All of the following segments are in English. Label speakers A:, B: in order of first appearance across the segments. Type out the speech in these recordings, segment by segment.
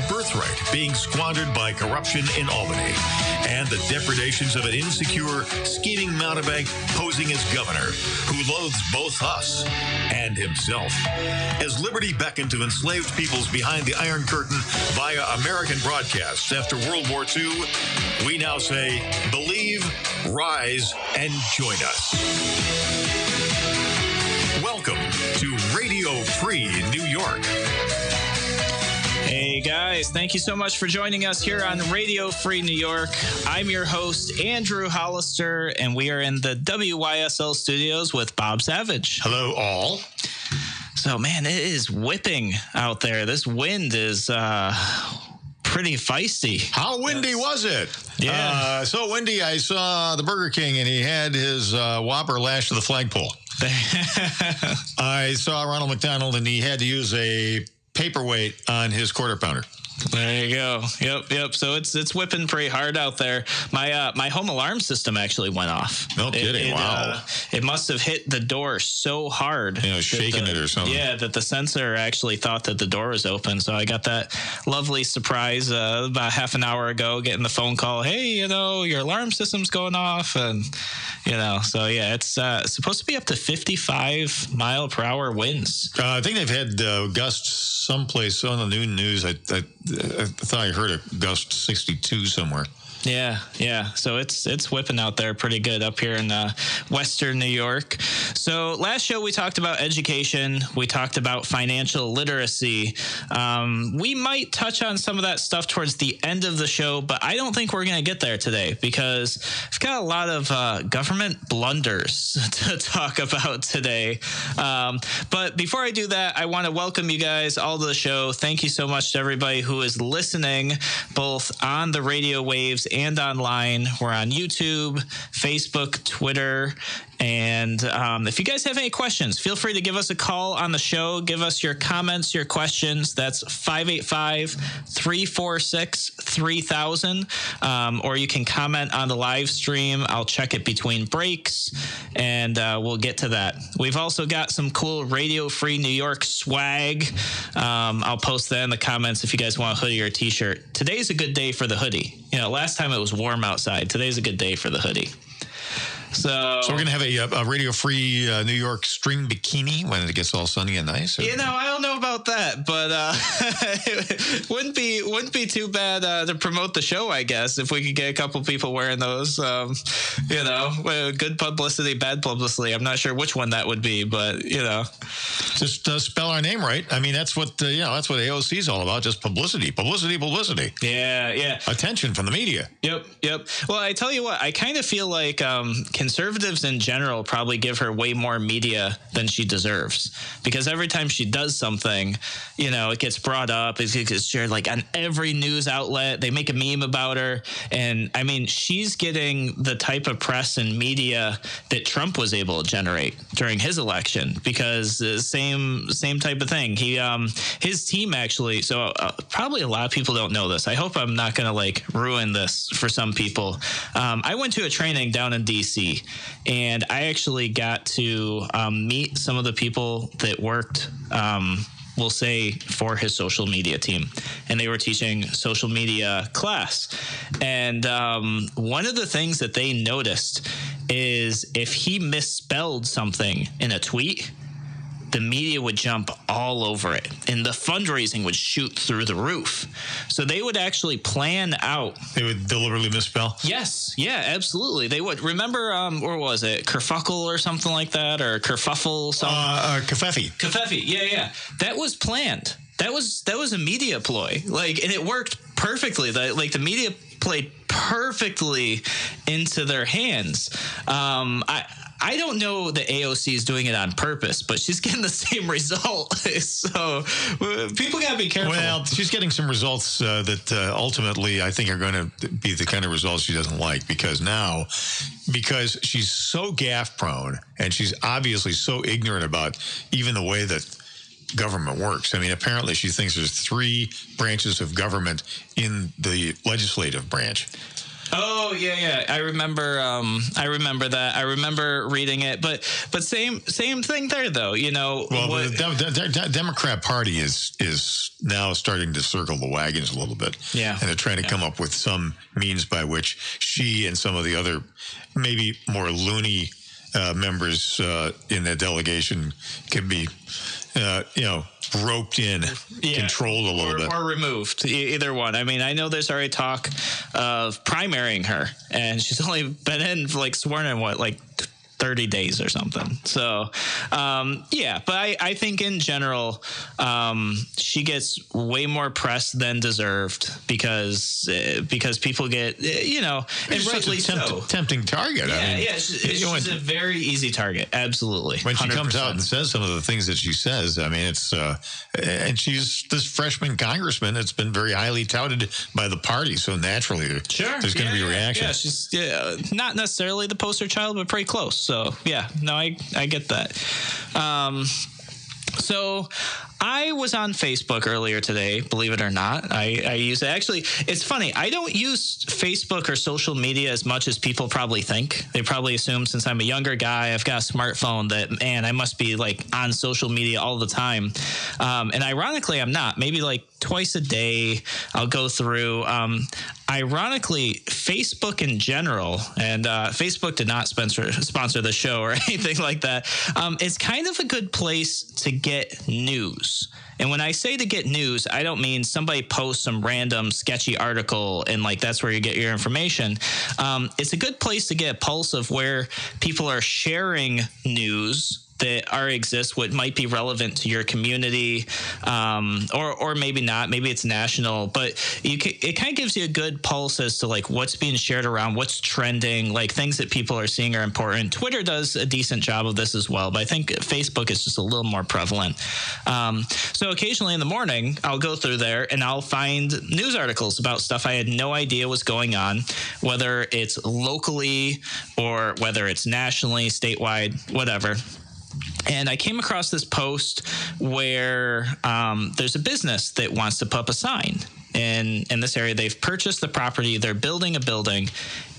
A: birthright being squandered by corruption in Albany, and the depredations of an insecure, scheming mountebank posing as governor who loathes both us and himself. As liberty beckoned to enslaved peoples behind the Iron Curtain via American broadcasts after World War II, we now say, believe, rise, and join us. Welcome to Radio Free New York.
B: Hey guys, thank you so much for joining us here on Radio Free New York. I'm your host, Andrew Hollister, and we are in the WYSL studios with Bob Savage.
A: Hello, all.
B: So, man, it is whipping out there. This wind is pretty feisty.
A: How windy was it?
B: Yeah.
A: So windy, I saw the Burger King, and he had his Whopper lashed to the flagpole. I saw Ronald McDonald, and he had to use a paperweight on his quarter pounder.
B: There you go. Yep. So it's whipping pretty hard out there. My home alarm system actually went off.
A: No kidding. Wow.
B: It must have hit the door so hard.
A: You know, shaking it or something.
B: Yeah, that the sensor actually thought that the door was open. So I got that lovely surprise about half an hour ago, getting the phone call. Hey, your alarm system's going off, and so yeah, it's supposed to be up to 55 mile per hour winds. I
A: think they've had gusts someplace on the noon news. I thought I heard a gust 62 somewhere.
B: Yeah. So it's whipping out there pretty good up here in Western New York. So last show we talked about education. We talked about financial literacy. We might touch on some of that stuff towards the end of the show, but I don't think we're going to get there today because we've got a lot of government blunders to talk about today. But before I do that, I want to welcome you guys all to the show. Thank you so much to everybody who is listening, both on the radio waves and online. We're on YouTube, Facebook, Twitter. And if you guys have any questions, feel free to give us a call on the show. Give us your comments, your questions. That's 585-346-3000. Or you can comment on the live stream. I'll check it between breaks, and we'll get to that. We've also got some cool Radio Free New York swag. I'll post that in the comments if you guys want a hoodie or a T-shirt. Today's a good day for the hoodie. Last time it was warm outside. Today's a good day for the hoodie. So
A: we're going to have a Radio Free New York string bikini when it gets all sunny and nice? Or?
B: I don't know about that, but it wouldn't be too bad to promote the show, I guess, if we could get a couple people wearing those. Good publicity, bad publicity. I'm not sure which one that would be, but,
A: Just spell our name right. I mean, that's what AOC is all about, just publicity.
B: Yeah.
A: Attention from the media.
B: Yep. Well, I tell you what, I kind of feel like conservatives in general probably give her way more media than she deserves, because every time she does something, it gets brought up, it gets shared like on every news outlet. They make a meme about her, and I mean, she's getting the type of press and media that Trump was able to generate during his election, because same type of thing. His team actually. So probably a lot of people don't know this. I hope I'm not going to ruin this for some people. I went to a training down in DC. And I actually got to meet some of the people that worked, we'll say, for his social media team. And they were teaching social media class. And one of the things that they noticed is if he misspelled something in a tweet, the media would jump all over it, and the fundraising would shoot through the roof. So they would actually plan out.
A: They would deliberately misspell?
B: Yes. Yeah, absolutely. They would. Remember, where was it? Kerfuffle or something like that, or kerfuffle?
A: Kefefe.
B: Kefefe. Yeah. That was planned. That was a media ploy. And it worked perfectly. The media played perfectly into their hands. I don't know that AOC is doing it on purpose, but she's getting the same result. So people got to be careful.
A: Well, she's getting some results that ultimately I think are going to be the kind of results she doesn't like, because she's so gaffe prone and she's obviously so ignorant about even the way that government works. I mean, apparently she thinks there's 3 branches of government in the legislative branch.
B: Oh yeah. I remember that. I remember reading it, but same thing there though.
A: Well, the Democrat Party is now starting to circle the wagons a little bit.
B: Yeah,
A: and they're trying to come up with some means by which she and some of the other maybe more loony members in the delegation can be, roped in, controlled a little bit.
B: Or removed, either one. I mean, I know there's already talk of primarying her, and she's only been in, sworn in, 30 days or something. So, but I think in general, she gets way more press than deserved because people get, and rightly so.
A: Tempting target.
B: She's a very easy target. Absolutely.
A: When she
B: 100%.
A: comes out and says some of the things that she says, I mean, it's, and she's this freshman congressman that's been very highly touted by the party. So naturally, there's going to be a reaction.
B: Yeah, she's not necessarily the poster child, but pretty close. So, I get that. So I was on Facebook earlier today, believe it or not. I use it. Actually, it's funny. I don't use Facebook or social media as much as people probably think. They probably assume since I'm a younger guy, I've got a smartphone that, man, I must be on social media all the time. And ironically, I'm not. Maybe twice a day I'll go through. Ironically, Facebook in general, and Facebook did not sponsor the show or anything like that. It's kind of a good place to get news. And when I say to get news, I don't mean somebody posts some random sketchy article and that's where you get your information. It's a good place to get a pulse of where people are sharing news that exists, what might be relevant to your community, or maybe not. Maybe it's national, but it kind of gives you a good pulse as to what's being shared around, what's trending, things that people are seeing are important. Twitter does a decent job of this as well, but I think Facebook is just a little more prevalent. So occasionally in the morning, I'll go through there and I'll find news articles about stuff I had no idea was going on, whether it's locally or whether it's nationally, statewide, whatever. And I came across this post where there's a business that wants to put up a sign in this area. They've purchased the property. They're building a building,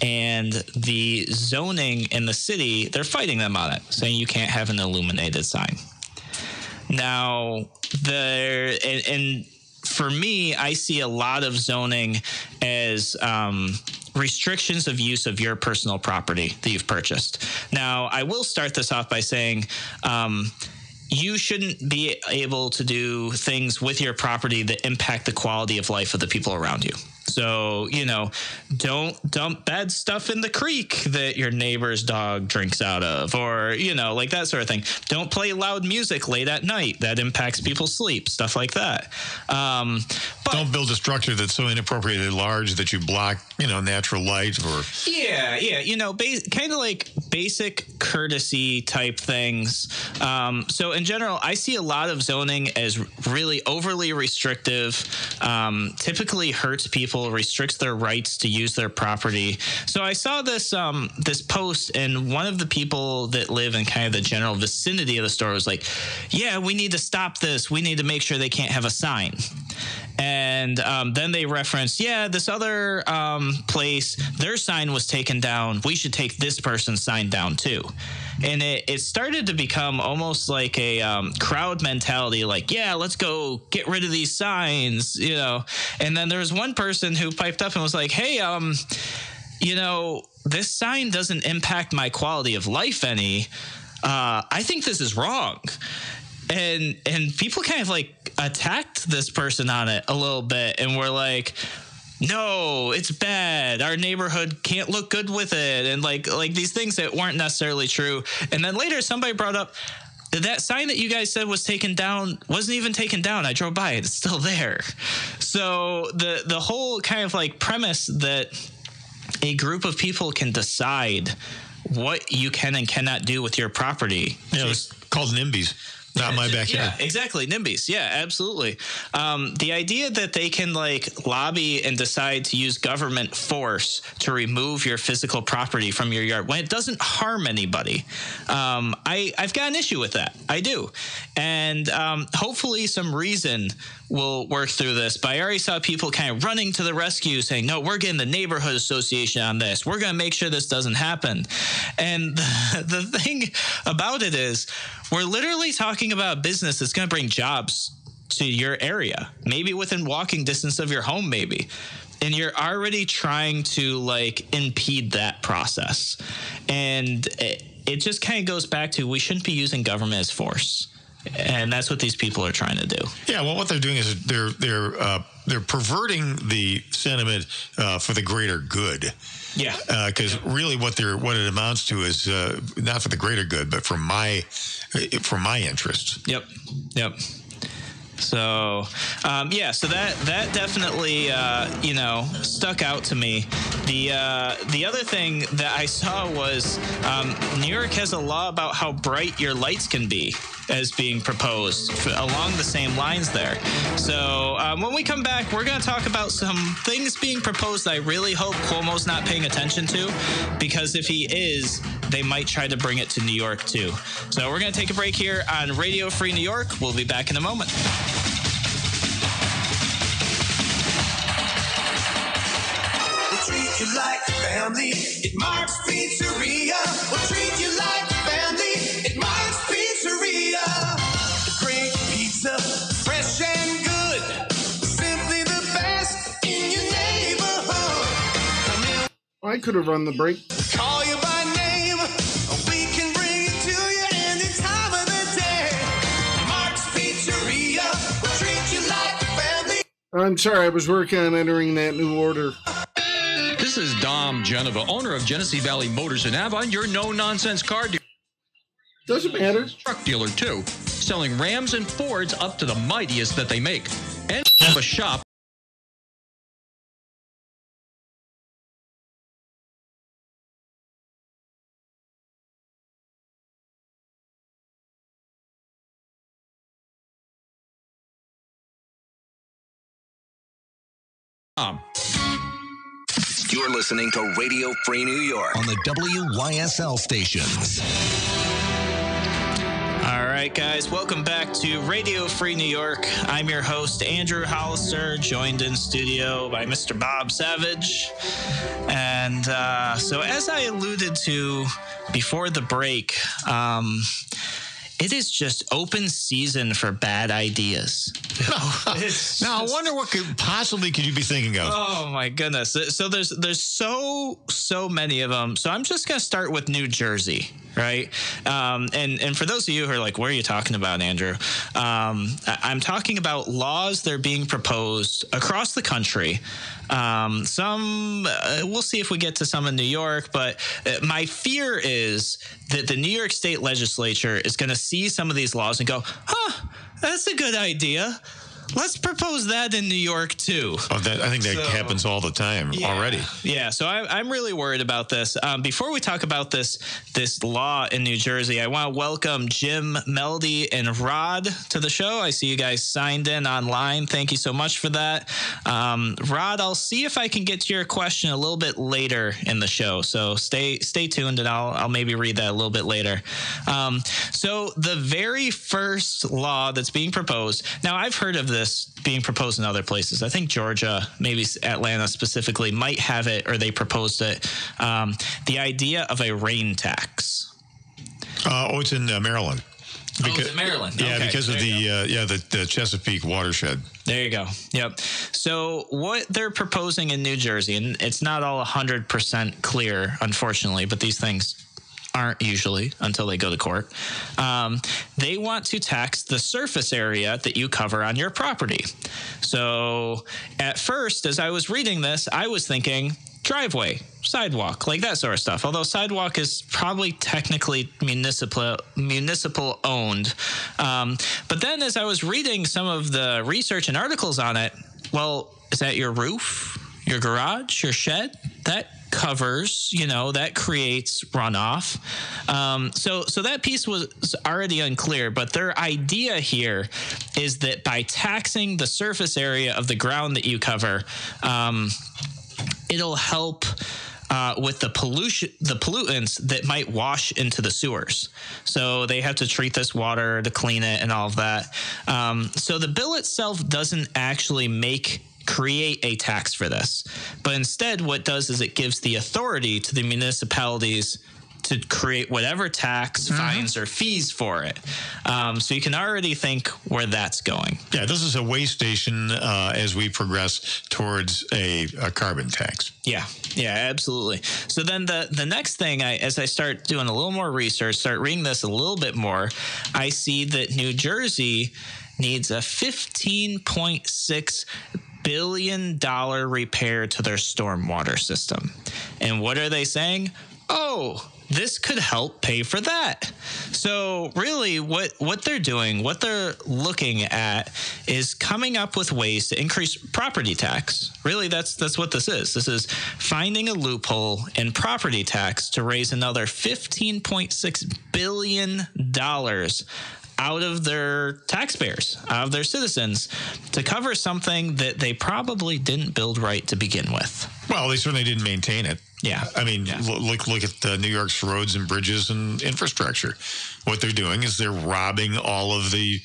B: and the zoning in the city, they're fighting them on it, saying you can't have an illuminated sign. Now, and for me, I see a lot of zoning as restrictions of use of your personal property that you've purchased. Now, I will start this off by saying you shouldn't be able to do things with your property that impact the quality of life of the people around you. So, don't dump bad stuff in the creek that your neighbor's dog drinks out of, or, that sort of thing. Don't play loud music late at night. That impacts people's sleep, stuff like that. But
A: don't build a structure that's so inappropriately large that you block, natural light or.
B: Yeah. Kind of basic courtesy type things. So in general, I see a lot of zoning as really overly restrictive, typically hurts people, restricts their rights to use their property. So I saw this post, and one of the people that live in kind of the general vicinity of the store was like, yeah, we need to stop this. We need to make sure they can't have a sign. And then they referenced, this other place, their sign was taken down. We should take this person's sign down too. And it started to become almost like a crowd mentality, let's go get rid of these signs, And then there was one person who piped up and was like, hey, this sign doesn't impact my quality of life any. I think this is wrong. And people kind of attacked this person on it a little bit, and were like, no, it's bad. Our neighborhood can't look good with it. And like these things that weren't necessarily true. And then later somebody brought up that sign that you guys said was taken down wasn't even taken down. I drove by it. It's still there. So the whole kind of premise that a group of people can decide what you can and cannot do with your property.
A: Yeah, it's called NIMBYs.
C: Not my backyard.
B: Yeah, exactly. NIMBYs. Yeah, absolutely. The idea that they can like lobby and decide to use government force to remove your physical property from your yard when it doesn't harm anybody, I've got an issue with that. I do. And hopefully some reason will work through this. But I already saw people kind of running to the rescue saying, no, we're getting the neighborhood association on this. We're going to make sure this doesn't happen. And the thing about it is we're literally talking about a business that's going to bring jobs to your area, maybe within walking distance of your home, maybe. And you're already trying to like impede that process. And it just kind of goes back to we shouldn't be using government as force. And that's what these people are trying to do. Yeah,
C: well, what they're doing is they're perverting the sentiment for the greater good.
B: Yeah,
C: because really, what it amounts to is not for the greater good, but for my interests.
B: Yep. So, so that definitely stuck out to me. The other thing that I saw was New York has a law about how bright your lights can be as being proposed along the same lines there. So when we come back, we're going to talk about some things being proposed that I really hope Cuomo's not paying attention to, because if he is, they might try to bring it to New York too. So we're going to take a break here on Radio Free New York. We'll be back in a moment.
D: Treat you like family at Mark's Pizzeria. We'll treat you like family at Mark's Pizzeria. Great pizza, fresh and good. Simply the best in your neighborhood.
E: I could have run the break.
D: Call you by name. We can bring it to you any time of the day. Mark's Pizzeria. We'll treat you like family.
E: I'm sorry, I was working on entering that new order.
F: This is Dom Genova, owner of Genesee Valley Motors in Avon, your no-nonsense car dealer.
E: Doesn't matter.
F: Truck dealer, too. Selling Rams and Fords up to the mightiest that they make. And have a shop.
G: You're listening to Radio Free New York on the WYSL stations.
B: All right, guys, welcome back to Radio Free New York. I'm your host, Andrew Hollister, joined in studio by Mr. Bob Savage. And so as I alluded to before the break, it is just open season for bad ideas.
C: Now, I wonder what could you be thinking of?
B: Oh my goodness! So there's so many of them. So I'm just gonna start with New Jersey, right? And for those of you who are like, "What are you talking about, Andrew?" I'm talking about laws that are being proposed across the country. Some we'll see if we get to some in New York, but my fear is that the New York State legislature is going to see some of these laws and go, "Huh, that's a good idea. Let's propose that in New York too."
C: Oh, I think that happens all the time already.
B: Yeah, so I'm really worried about this. Before we talk about this law in New Jersey, I want to welcome Jim, Melody, and Rod to the show. I see you guys signed in online. Thank you so much for that. Rod, I'll see if I can get to your question a little bit later in the show. So stay tuned, and I'll maybe read that a little bit later. So the very first law that's being proposed, now I've heard of this being proposed in other places. I think Georgia, maybe Atlanta specifically, might have it, or they proposed it. The idea of a rain tax.
C: It's in Maryland.
B: It's in Maryland.
C: Yeah,
B: okay.
C: because of the Chesapeake watershed.
B: There you go. Yep. So what they're proposing in New Jersey, and it's not all 100% clear, unfortunately, but these things aren't usually until they go to court. They want to tax the surface area that you cover on your property. So at first, as I was reading this, I was thinking driveway, sidewalk, like that sort of stuff. Although sidewalk is probably technically municipal owned. But then as I was reading some of the research and articles on it, well, is that your roof, your garage, your shed? That covers, that creates runoff. So that piece was already unclear, but their idea here is that by taxing the surface area of the ground that you cover, it'll help with the pollutants that might wash into the sewers. So they have to treat this water to clean it and all of that. So the bill itself doesn't actually create a tax for this, but instead what it does is it gives the authority to the municipalities to create whatever tax, fines, or fees for it. So you can already think where that's going.
C: Yeah, this is a way station as we progress towards a carbon tax.
B: Yeah, absolutely. So then the next thing, as I start doing a little more research, start reading this a little bit more, I see that New Jersey needs a $15.6 billion repair to their stormwater system. And what are they saying? Oh, this could help pay for that. So really what they're doing, what they're looking at is coming up with ways to increase property tax. Really, that's what this is. This is finding a loophole in property tax to raise another $15.6 billion out of their taxpayers, out of their citizens, to cover something that they probably didn't build right to begin with.
C: Well, they certainly didn't maintain it.
B: Yeah.
C: I mean, look at New York's roads and bridges and infrastructure. What they're doing is they're robbing all of the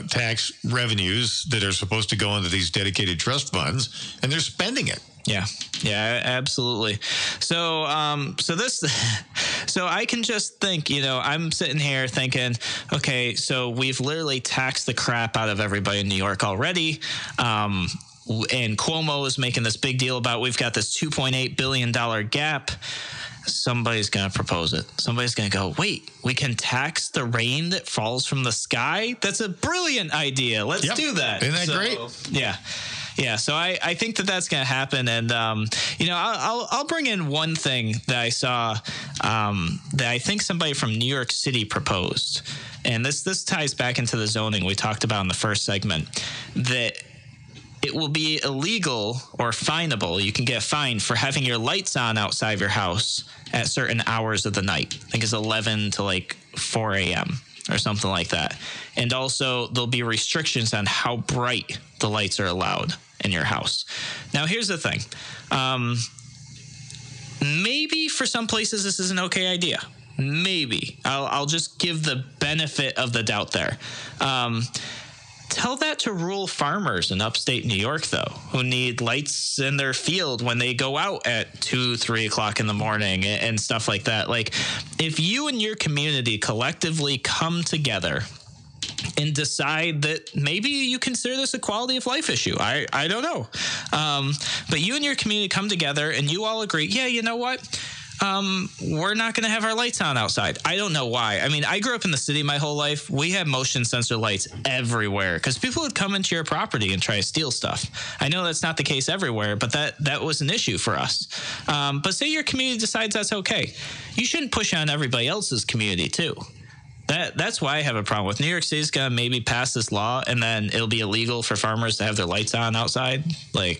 C: tax revenues that are supposed to go into these dedicated trust funds, and they're spending it.
B: Yeah, absolutely. So I can just think, I'm sitting here thinking, okay, so we've literally taxed the crap out of everybody in New York already. And Cuomo is making this big deal about we've got this $2.8 billion gap. Somebody's going to propose it. Somebody's going to go, wait, we can tax the rain that falls from the sky? That's a brilliant idea. Let's do that.
C: Isn't that great?
B: Yeah, so I think that's going to happen, and I'll bring in one thing that I saw that I think somebody from New York City proposed, and this ties back into the zoning we talked about in the first segment, that it will be illegal or finable. You can get fined for having your lights on outside of your house at certain hours of the night. I think it's 11 to 4 a.m. or something like that. And also there'll be restrictions on how bright the lights are allowed in your house. Now, here's the thing. Maybe for some places this is an okay idea. Maybe. I'll just give the benefit of the doubt there. Tell that to rural farmers in upstate New York, though, who need lights in their field when they go out at 2, 3 o'clock in the morning and stuff like that. If you and your community collectively come together and decide that maybe you consider this a quality of life issue. I don't know. But you and your community come together and you all agree, yeah, you know what? We're not going to have our lights on outside. I don't know why. I mean, I grew up in the city my whole life. We had motion sensor lights everywhere because people would come into your property and try to steal stuff. I know that's not the case everywhere, but that was an issue for us. But say your community decides that's okay. You shouldn't push on everybody else's community too. That's why I have a problem with New York City's going to maybe pass this law and then it'll be illegal for farmers to have their lights on outside.
C: Well,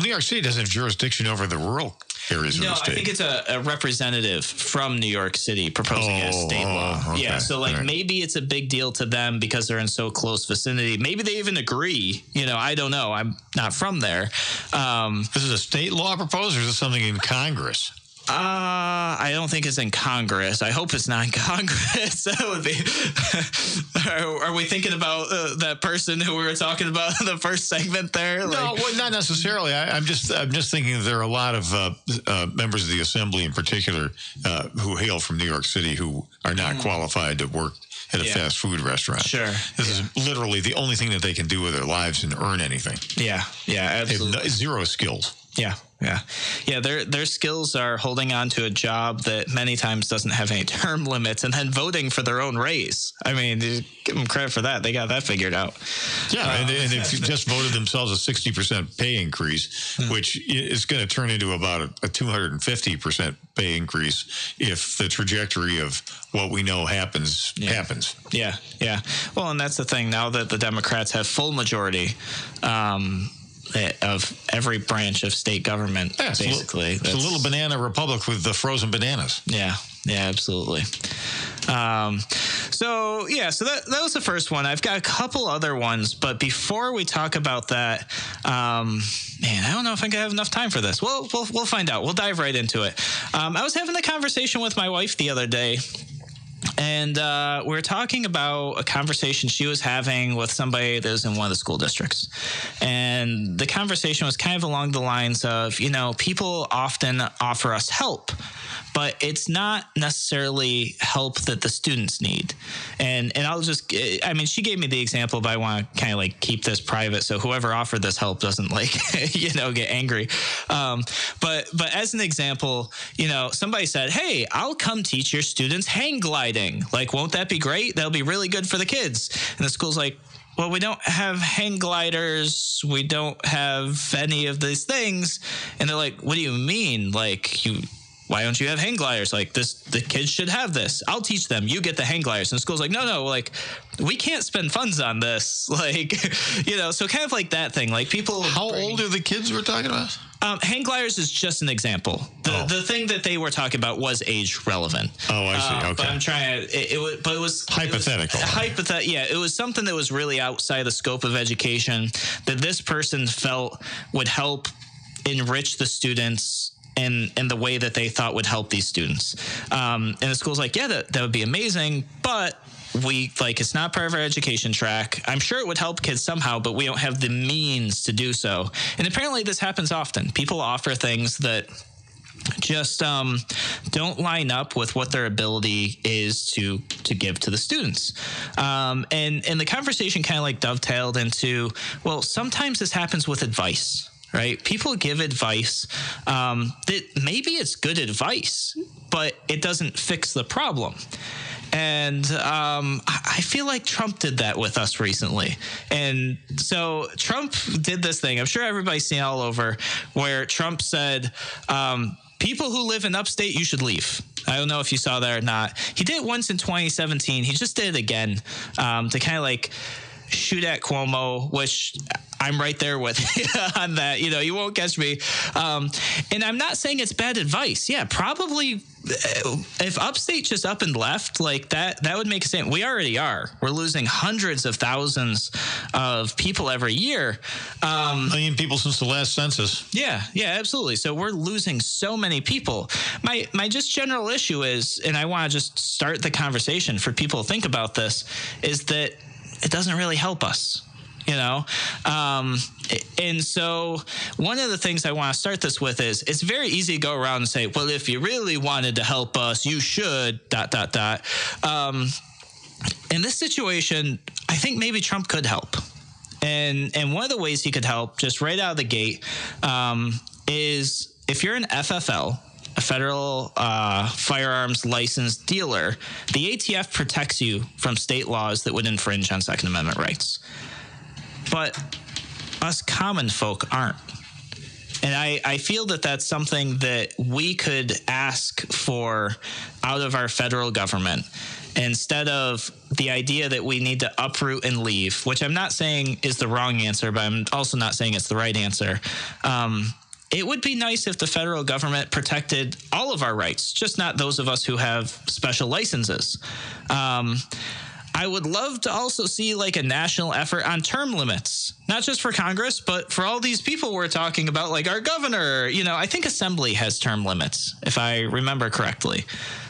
C: New York City doesn't have jurisdiction over the rural areas of the state.
B: No, I think it's a representative from New York City proposing a state law.
C: Okay.
B: Yeah, so maybe it's a big deal to them because they're in so close vicinity. Maybe they even agree. I don't know. I'm not from there.
C: This is a state law proposed, or is this something in Congress?
B: I don't think it's in Congress. I hope it's not in Congress. That would be. Are we thinking about that person who we were talking about in the first segment there?
C: No, not necessarily. I'm just thinking that there are a lot of members of the assembly, in particular, who hail from New York City, who are not qualified to work at a fast food restaurant.
B: Sure.
C: This is literally the only thing that they can do with their lives and earn anything.
B: Yeah, absolutely.
C: They have zero skills.
B: Yeah. Their skills are holding on to a job that many times doesn't have any term limits, and then voting for their own raise. I mean, give them credit for that. They got that figured out.
C: Yeah, and they've just voted themselves a 60% pay increase, which is going to turn into about a 250% pay increase if the trajectory of what we know happens.
B: Yeah. Well, and that's the thing. Now that the Democrats have full majority, of every branch of state government, basically.
C: It's a little banana republic with the frozen bananas.
B: Yeah, absolutely. So that was the first one. I've got a couple other ones, but before we talk about that, I don't know if I'm gonna have enough time for this. We'll find out. We'll dive right into it. I was having a conversation with my wife the other day, and we were talking about a conversation she was having with somebody that was in one of the school districts. And the conversation was kind of along the lines of, people often offer us help, but it's not necessarily help that the students need. And I'll just, she gave me the example, but I want to kind of keep this private so whoever offered this help doesn't get angry. But as an example, somebody said, hey, I'll come teach your students hang gliding. Won't that be great? That'll be really good for the kids. And the school's like, well, we don't have hang gliders. We don't have any of these things. And they're like, what do you mean? Why don't you have hang gliders? The kids should have this. I'll teach them. You get the hang gliders. And the school's like, no, we can't spend funds on this. So kind of like that thing. People.
C: How old are the kids we're talking about?
B: Hang gliders is just an example. The thing that they were talking about was age relevant.
C: Oh, I see. Okay.
B: But I'm trying to, it was
C: hypothetical.
B: It was something that was really outside the scope of education that this person felt would help enrich the students in the way that they thought would help these students. And the school's like, yeah, that would be amazing, but it's not part of our education track. I'm sure it would help kids somehow, but we don't have the means to do so. And apparently this happens often. People offer things that just don't line up with what their ability is to give to the students. And the conversation kind of dovetailed into, well, sometimes this happens with advice. Right? People give advice that maybe it's good advice, but it doesn't fix the problem. And I feel like Trump did that with us recently. And so Trump did this thing. I'm sure everybody's seen all over where Trump said, people who live in upstate, you should leave. I don't know if you saw that or not. He did it once in 2017. He just did it again to kind of shoot at Cuomo, which I'm right there with on that. You won't catch me. And I'm not saying it's bad advice. Yeah, probably if upstate just up and left that would make sense. We already are. We're losing hundreds of thousands of people every year.
C: A million people since the last census.
B: Yeah, absolutely. So we're losing so many people. My just general issue is, and I want to just start the conversation for people to think about this, is that it doesn't really help us. And so one of the things I want to start this with is it's very easy to go around and say, well, if you really wanted to help us, you should ... In this situation, I think maybe Trump could help. And one of the ways he could help just right out of the gate is if you're an FFL, a federal firearms licensed dealer, the ATF protects you from state laws that would infringe on Second Amendment rights. But us common folk aren't. And I feel that that's something that we could ask for out of our federal government instead of the idea that we need to uproot and leave, which I'm not saying is the wrong answer, but I'm also not saying it's the right answer. It would be nice if the federal government protected all of our rights, just not those of us who have special licenses. I would love to also see a national effort on term limits, not just for Congress, but for all these people we're talking about, like our governor. I think Assembly has term limits, if I remember correctly.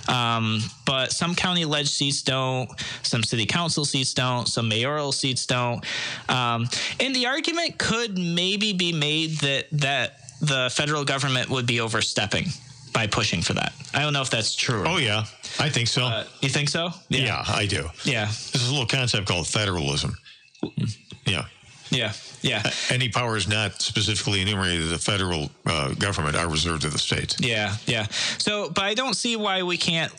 B: But some county leg seats don't, some city council seats don't, some mayoral seats don't. And the argument could maybe be made that the federal government would be overstepping by pushing for that. I don't know if that's true.
C: Oh, yeah. I think so.
B: You think so?
C: Yeah, I do.
B: Yeah.
C: There's a little concept called federalism. Yeah.
B: Yeah.
C: Any powers not specifically enumerated to the federal government are reserved to the states.
B: Yeah. So, but I don't see why we can't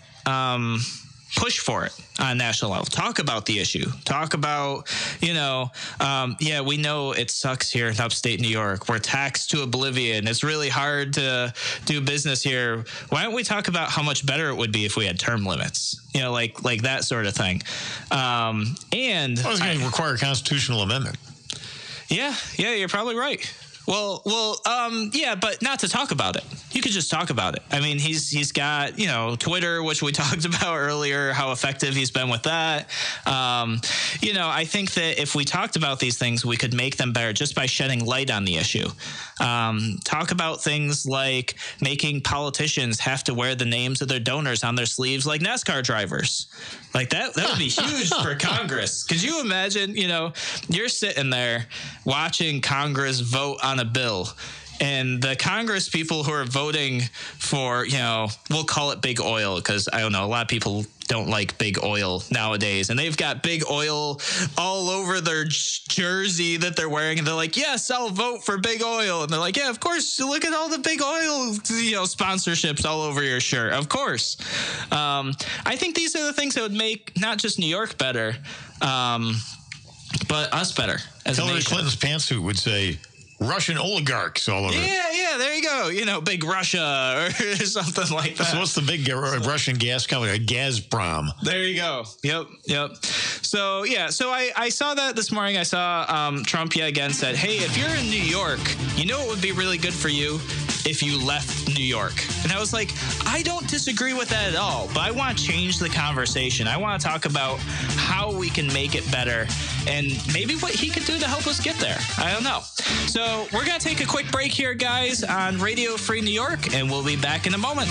B: push for it on national level. Talk about the issue. Talk about, we know it sucks here in upstate New York. We're taxed to oblivion. It's really hard to do business here. Why don't we talk about how much better it would be if we had term limits? Like that sort of thing. And
C: it's going to require a constitutional amendment.
B: Yeah, you're probably right. Yeah, but not to talk about it. You could just talk about it. I mean, he's got, Twitter, which we talked about earlier, how effective he's been with that. I think that if we talked about these things, we could make them better just by shedding light on the issue. Talk about things like making politicians have to wear the names of their donors on their sleeves like NASCAR drivers. Like that would be huge for Congress. Could you imagine, you're sitting there watching Congress vote on a bill, and the Congress people who are voting for, we'll call it big oil, because I don't know, a lot of people don't like big oil nowadays, and they've got big oil all over their jersey that they're wearing, and they're like, yes, I'll vote for big oil. And they're like, yeah, of course, look at all the big oil, sponsorships all over your shirt. Of course. I think these are the things that would make not just New York better, but us better as a nation.
C: Hillary Clinton's pantsuit would say Russian oligarchs all over it.
B: Yeah, there you go. Big Russia or something like that.
C: So what's the big Russian gas company? Gazprom.
B: There you go. Yep. So, I saw that this morning. I saw Trump again said, hey, if you're in New York, it would be really good for you if you left New York. And I was like, I don't disagree with that at all, but I want to change the conversation. I want to talk about how we can make it better and maybe what he could do to help us get there. I don't know. So we're going to take a quick break here, guys, on Radio Free New York, and we'll be back in a moment.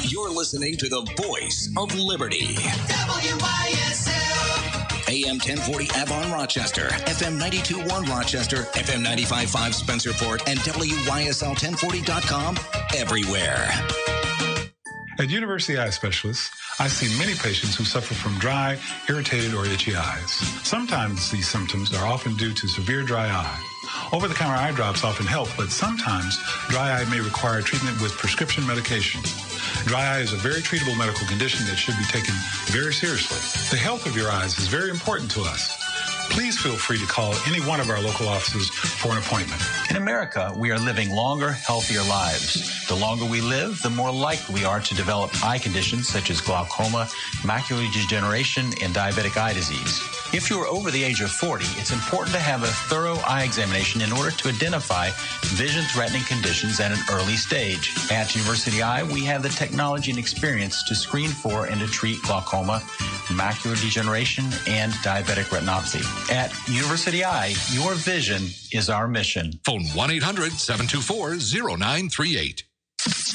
G: You're listening to the voice of liberty. WYSL. AM 1040 Avon, Rochester, FM 92.1 Rochester, FM 95.5 Spencerport, and WYSL1040.com everywhere.
H: At University Eye Specialists, I see many patients who suffer from dry, irritated, or itchy eyes. Sometimes these symptoms are often due to severe dry eye. Over-the-counter eye drops often help, but sometimes dry eye may require treatment with prescription medication. Dry eye is a very treatable medical condition that should be taken very seriously. The health of your eyes is very important to us. Please feel free to call any one of our local offices for an appointment.
I: In America, we are living longer, healthier lives. The longer we live, the more likely we are to develop eye conditions such as glaucoma, macular degeneration, and diabetic eye disease. If you are over the age of 40, it's important to have a thorough eye examination in order to identify vision-threatening conditions at an early stage. At University Eye, we have the technology and experience to screen for and to treat glaucoma, macular degeneration, and diabetic retinopathy. At University Eye, your vision is our mission.
J: Phone 1-800-724-0938.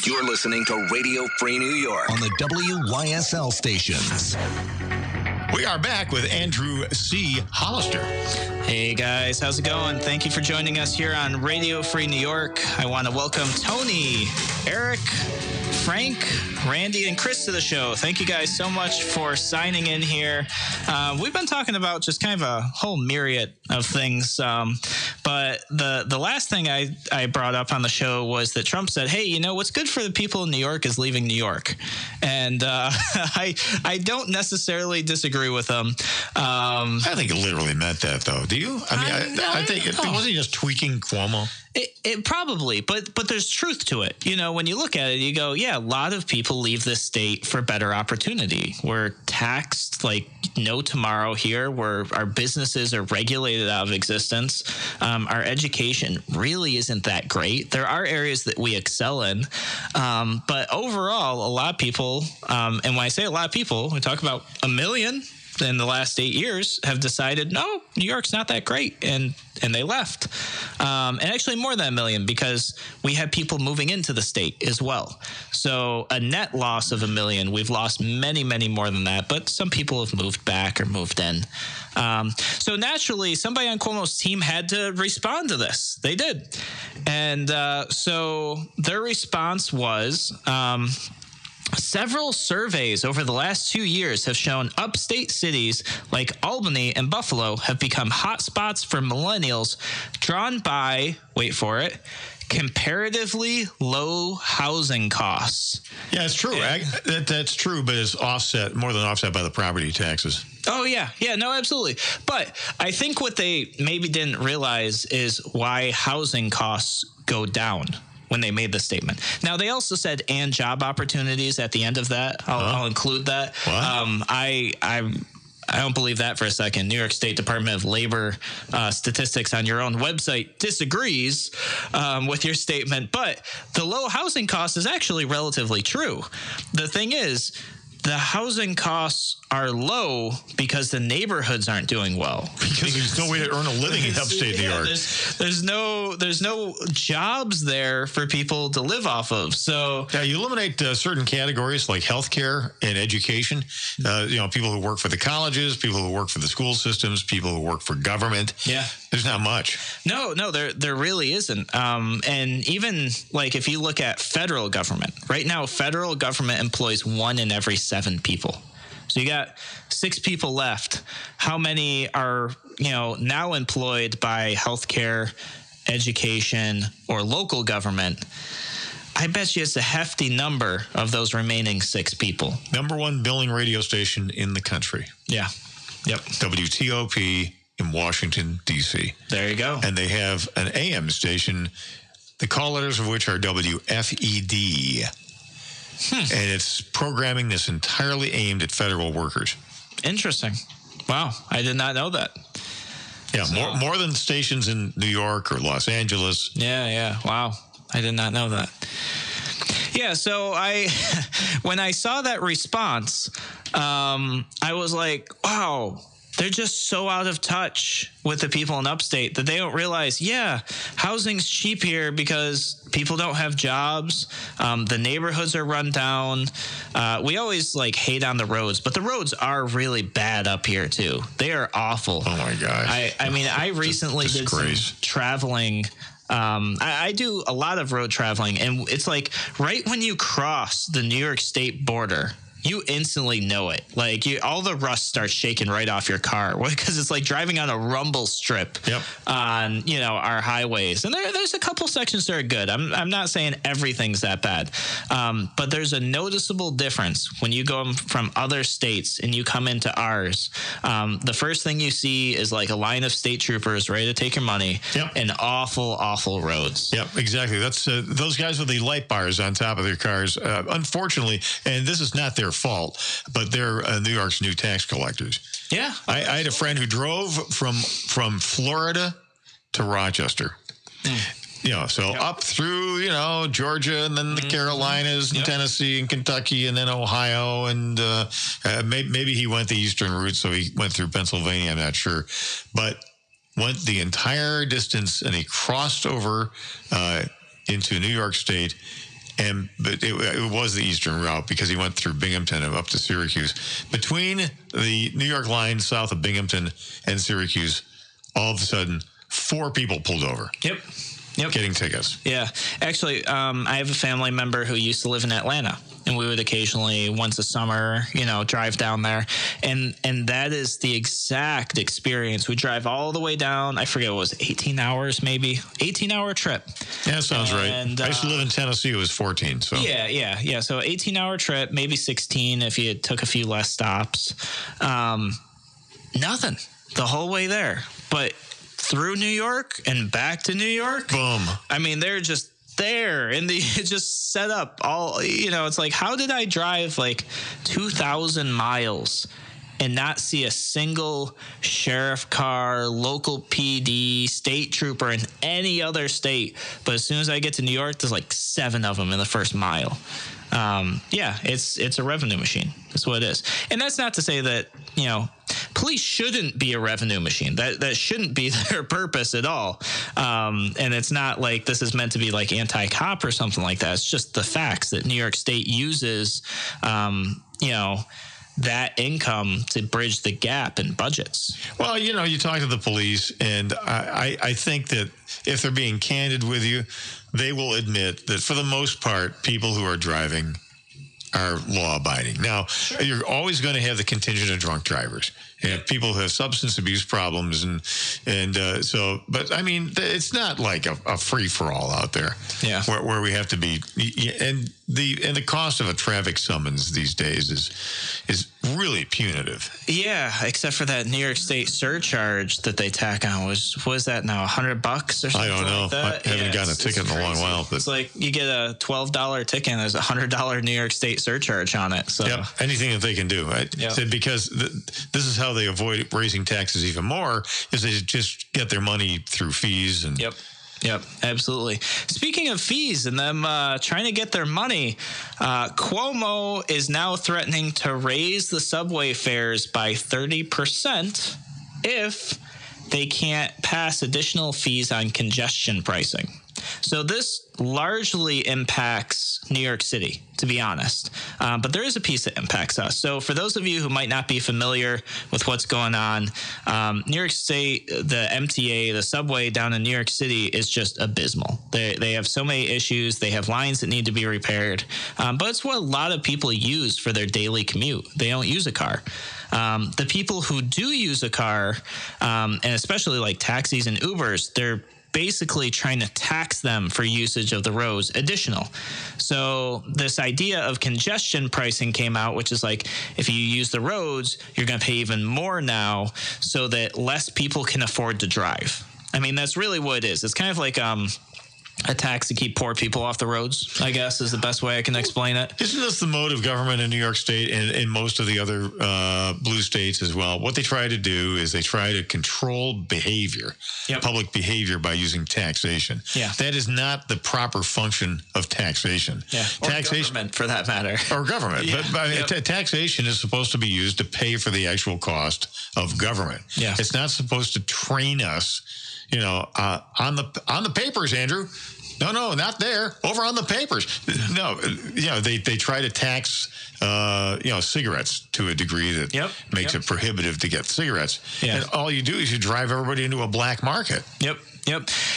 G: You're listening to Radio Free New York on the WYSL stations.
C: We are back with Andrew C. Hollister.
B: Hey guys, how's it going? Thank you for joining us here on Radio Free New York. I want to welcome Tony, Eric, Frank, Randy, and Chris to the show. Thank you guys so much for signing in here. We've been talking about just kind of a whole myriad of things, but the last thing I brought up on the show was that Trump said, hey, what's good for the people in New York is leaving New York. And I don't necessarily disagree with him.
C: I think it literally meant that, though. Do you? I think wasn't he just tweaking Cuomo?
B: It probably, but there's truth to it. When you look at it, you go, yeah, a lot of people leave this state for better opportunity. We're taxed like no tomorrow here, where our businesses are regulated out of existence. Our education really isn't that great. There are areas that we excel in, but overall, a lot of people, and when I say a lot of people, we talk about 1 million in the last 8 years, have decided, no, New York's not that great, and they left. And actually more than 1 million, because we had people moving into the state as well. So a net loss of 1 million. We've lost many, many more than that, but some people have moved back or moved in. So naturally, somebody on Cuomo's team had to respond to this. They did. And so their response was... several surveys over the last 2 years have shown upstate cities like Albany and Buffalo have become hotspots for millennials, drawn by, wait for it, comparatively low housing costs.
C: Yeah, it's true. That's true, but it's more than offset by the property taxes.
B: Oh, yeah. Yeah, no, absolutely. But I think what they maybe didn't realize is why housing costs go down when they made the statement. Now, they also said, and job opportunities at the end of that. I'll include that.
C: Wow.
B: I don't believe that for a second. New York State Department of Labor statistics on your own website disagrees with your statement, but the low housing cost is actually relatively true. The thing is, the housing costs are low because the neighborhoods aren't doing well.
C: Because there's no way to earn a living in upstate New York.
B: There's no jobs there for people to live off of. So
C: yeah, you eliminate certain categories like healthcare and education. People who work for the colleges, people who work for the school systems, people who work for government.
B: Yeah,
C: there's not much.
B: No, there really isn't. And even like if you look at federal government right now, federal government employs 1 in every 7 people. So you got 6 people left. How many are, now employed by healthcare, education, or local government? I bet you it's a hefty number of those remaining 6 people.
C: #1 billing radio station in the country.
B: Yeah. Yep.
C: WTOP in Washington, D.C.
B: There you go.
C: And they have an AM station, the call letters of which are WFED. And it's programming that's entirely aimed at federal workers.
B: Interesting. Wow. I did not know that.
C: Yeah, more than stations in New York or Los Angeles.
B: Yeah. Wow. I did not know that. Yeah, so when I saw that response, I was like, wow, they're just so out of touch with the people in upstate that they don't realize, housing's cheap here because people don't have jobs. The neighborhoods are run down. We always hate on the roads, but the roads are really bad up here too. They are awful.
C: Oh my gosh.
B: I recently did some traveling. I do a lot of road traveling, and it's like right when you cross the New York State border, you instantly know it. All the rust starts shaking right off your car because it's like driving on a rumble strip on, our highways. And there's a couple sections that are good. I'm not saying everything's that bad. But there's a noticeable difference when you go from other states and you come into ours. The first thing you see is a line of state troopers ready to take your money and awful, awful roads.
C: Yep, exactly. That's those guys with the light bars on top of their cars. Unfortunately, and this is not their fault, but they're New York's new tax collectors.
B: Yeah.
C: I had a friend who drove from Florida to Rochester. Up through, Georgia and then the Carolinas and Tennessee and Kentucky and then Ohio. And maybe he went the eastern route, so he went through Pennsylvania, I'm not sure. But went the entire distance and he crossed over into New York State. But it was the eastern route because he went through Binghamton and up to Syracuse. Between the New York line south of Binghamton and Syracuse, all of a sudden, 4 people pulled over.
B: Yep.
C: Getting tickets.
B: Yeah. Actually, I have a family member who used to live in Atlanta, and we would occasionally, once a summer, drive down there. And that is the exact experience. We drive all the way down. I forget, it was 18 hours, maybe 18-hour trip.
C: Yeah, sounds right. I used to live in Tennessee. It was 14. So
B: yeah. So 18-hour trip, maybe 16 if you took a few less stops. Nothing the whole way there, but through New York and back to New York.
C: Boom.
B: They're just there and they just set up all, it's like, how did I drive 2,000 miles and not see a single sheriff car, local PD, state trooper in any other state? But as soon as I get to New York, there's 7 of them in the first mile. It's a revenue machine. That's what it is. And that's not to say that, police shouldn't be a revenue machine. That shouldn't be their purpose at all. And it's not like this is meant to be anti-cop or something like that. It's just the facts that New York State uses, that income to bridge the gap in budgets.
C: Well, you talk to the police, and I think that if they're being candid with you, they will admit that for the most part, people who are driving are law-abiding. Now, you're always going to have the contingent of drunk drivers and people who have substance abuse problems, but it's not like a free-for-all out there.
B: Yeah,
C: where we have to be, and the cost of a traffic summons these days is really punitive.
B: Yeah, except for that New York State surcharge that they tack on. What is that now? $100 or something?
C: I don't know.
B: Like that?
C: I haven't gotten a ticket in a long while. But
B: it's like you get a $12 ticket and there's a $100 New York State surcharge on it. So
C: anything that they can do. Because this is how how they avoid raising taxes even more is they just get their money through fees. And
B: Yep, absolutely. Speaking of fees and them trying to get their money, Cuomo is now threatening to raise the subway fares by 30% if they can't pass additional fees on congestion pricing. So this largely impacts New York City, to be honest. But there is a piece that impacts us. So for those of you who might not be familiar with what's going on, New York State, the MTA, the subway down in New York City is just abysmal. They have so many issues. They have lines that need to be repaired. But it's what a lot of people use for their daily commute. They don't use a car. The people who do use a car, and especially like taxis and Ubers, they're basically trying to tax them for usage of the roads additional. So this idea of congestion pricing came out, which is like, if you use the roads, you're going to pay even more now so that less people can afford to drive. I mean, that's really what it is. It's kind of like a tax to keep poor people off the roads, I guess, is the best way I can explain it.
C: Isn't this the mode of government in New York State and in most of the other blue states as well? What they try to do is they try to control behavior, public behavior, by using taxation.
B: Yeah.
C: That is not the proper function of taxation.
B: Yeah. Or
C: taxation,
B: government, for that matter.
C: Or government.
B: Yeah.
C: But I mean, taxation is supposed to be used to pay for the actual cost of government.
B: Yeah.
C: It's not supposed to train us, on the papers, Andrew. No, not there. Over on the papers. No, they try to tax, cigarettes to a degree that makes it prohibitive to get cigarettes.
B: Yeah.
C: And all you do is you drive everybody into a black market.
B: Yep.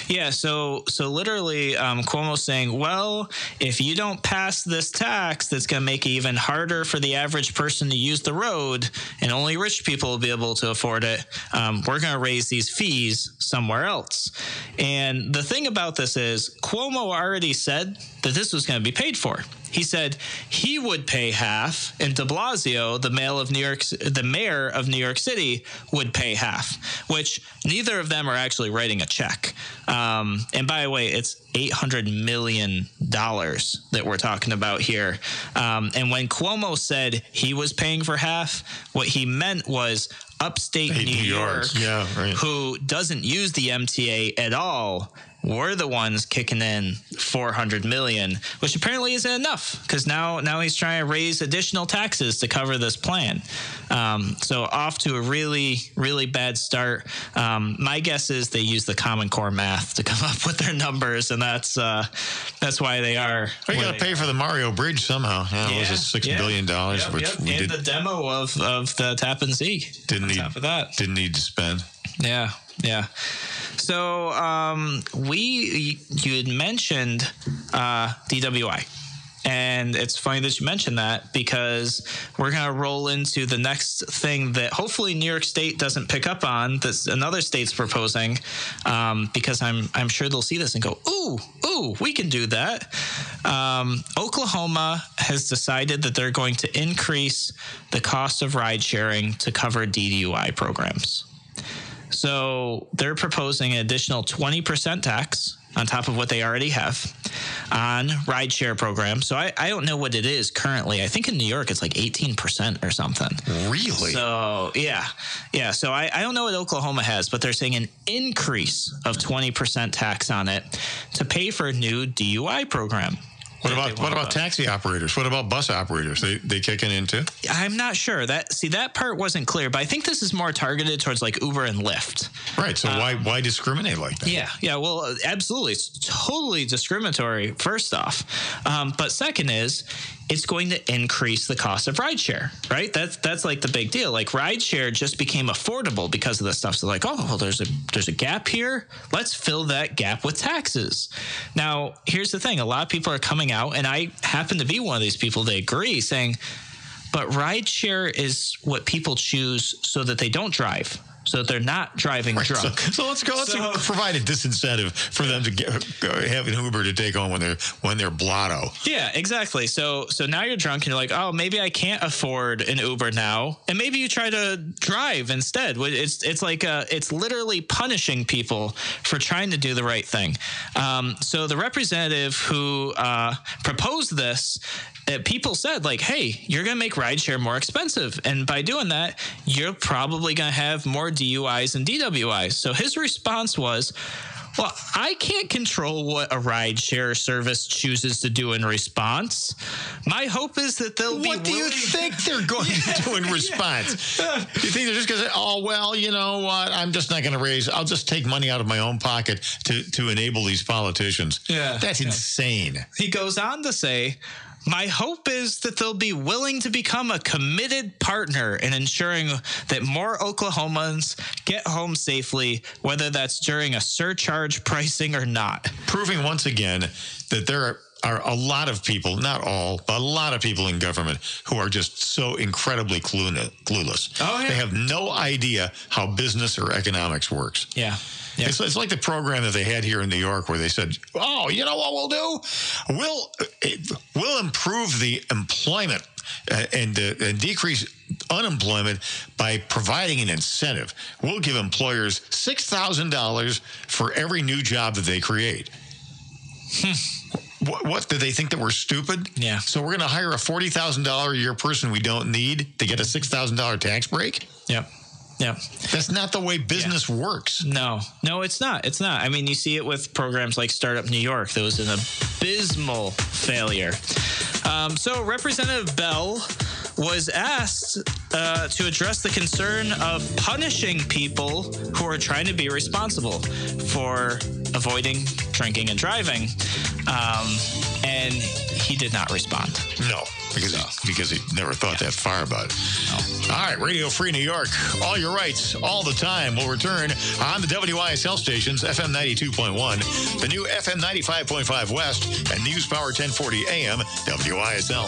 B: Yeah. So literally, Cuomo's saying, well, if you don't pass this tax, that's going to make it even harder for the average person to use the road, and only rich people will be able to afford it. We're going to raise these fees somewhere else. And the thing about this is, Cuomo already said that this was going to be paid for. He said he would pay half, and de Blasio, the mayor of New York City, would pay half, which neither of them are actually writing a check. And by the way, it's $800 million that we're talking about here. And when Cuomo said he was paying for half, what he meant was upstate New York, who doesn't use the MTA at all, we're the ones kicking in $400 million, which apparently isn't enough, because now he's trying to raise additional taxes to cover this plan. So off to a really, really bad start. My guess is they use the Common Core math to come up with their numbers, and that's why they are.
C: We got to pay for the Mario Bridge somehow. It was $6 billion, which we did.
B: And the demo of the Tappan Zee. Didn't
C: need to spend.
B: Yeah. So you had mentioned DWI, and it's funny that you mentioned that, because we're going to roll into the next thing that hopefully New York State doesn't pick up on, that another state's proposing, because I'm sure they'll see this and go, ooh, we can do that. Oklahoma has decided that they're going to increase the cost of ride sharing to cover DUI programs. So they're proposing an additional 20% tax on top of what they already have on rideshare programs. So I don't know what it is currently. I think in New York it's like 18% or something.
C: Really?
B: So yeah. So I don't know what Oklahoma has, but they're saying an increase of 20% tax on it to pay for a new DUI program.
C: What about taxi operators? What about bus operators? They kicking in too?
B: I'm not sure. That part wasn't clear, but I think this is more targeted towards like Uber and Lyft.
C: Right. So why discriminate like that?
B: Yeah. Well, absolutely. It's totally discriminatory, first off. But second is, it's going to increase the cost of rideshare, right? That's like the big deal. Like rideshare just became affordable because of this stuff. So like, oh, well, there's a gap here. Let's fill that gap with taxes. Now, here's the thing. A lot of people are coming out, and I happen to be one of these people that agree, saying, but rideshare is what people choose so that they don't drive, so that they're not driving drunk.
C: So let's provide a disincentive for them to have an Uber to take on when they're blotto.
B: Yeah, exactly. So now you're drunk and you're like, oh, maybe I can't afford an Uber now, and maybe you try to drive instead. It's like it's literally punishing people for trying to do the right thing. So the representative who proposed this people said, like, hey, you're going to make rideshare more expensive. And by doing that, you're probably going to have more DUIs and DWIs. So his response was, well, I can't control what a rideshare service chooses to do in response. My hope is that they'll be
C: What do you think they're going to do in response? You think they're just going to say, oh, well, you know what? I'm just not going to raise. I'll just take money out of my own pocket to enable these politicians.
B: Yeah.
C: That's insane.
B: He goes on to say, my hope is that they'll be willing to become a committed partner in ensuring that more Oklahomans get home safely, whether that's during a surcharge pricing or not.
C: Proving once again that there are a lot of people, not all, but a lot of people in government who are just so incredibly clueless.
B: Oh, yeah.
C: They have no idea how business or economics works.
B: Yeah. Yeah.
C: It's like the program that they had here in New York where they said, oh, you know what we'll do? We'll improve the employment and decrease unemployment by providing an incentive. We'll give employers $6,000 for every new job that they create. What did they think that we're stupid?
B: Yeah.
C: So we're going to hire a $40,000 a year person we don't need to get a $6,000 tax break?
B: Yep. Yeah.
C: That's not the way business works.
B: No, it's not. It's not. I mean, you see it with programs like Startup New York. That was an abysmal failure. So Representative Bell was asked to address the concern of punishing people who are trying to be responsible for avoiding drinking and driving. And he did not respond.
C: No, because he never thought that far about it. No. All right, Radio Free New York. All your rights, all the time. Will return on the WYSL stations, FM 92.1, the new FM 95.5 West, and News Power 1040 AM, WYSL.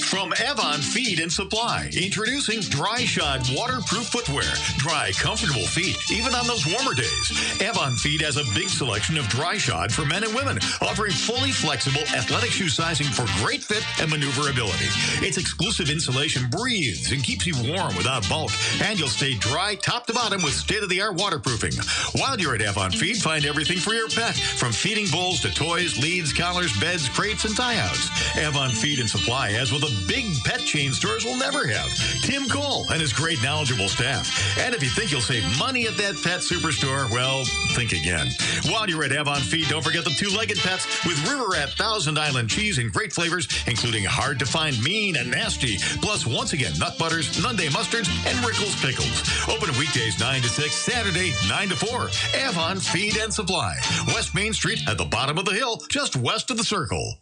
C: From Avon Feed and Supply, introducing Dry Shod waterproof footwear. Dry, comfortable feet, even on those warmer days. Avon Feed has a big selection of dry shod for men and women, offering fully flexible athletic shoe sizing for great fit and maneuverability. Its exclusive insulation breathes and keeps you warm without bulk, and you'll stay dry top to bottom with state-of-the-art waterproofing. While you're at Avon Feed, find everything for your pet, from feeding bowls to toys, leads, collars, beds, crates, and tie-outs. Avon Feed and Supply has what the big pet chain stores will never have. Tim Cole and his great knowledgeable staff. And if you think you'll save money at that pet superstore, well, think again. While you're at Avon Feed, don't forget the two-legged pets with River Rat Thousand Island cheese in great flavors, including hard-to-find mean and nasty. Plus, once again, nut butters, Nunday mustards, and Rickles pickles. Open weekdays 9 to 6, Saturday 9 to 4. Avon Feed and Supply. West Main Street at the bottom of the hill, just west of the Circle.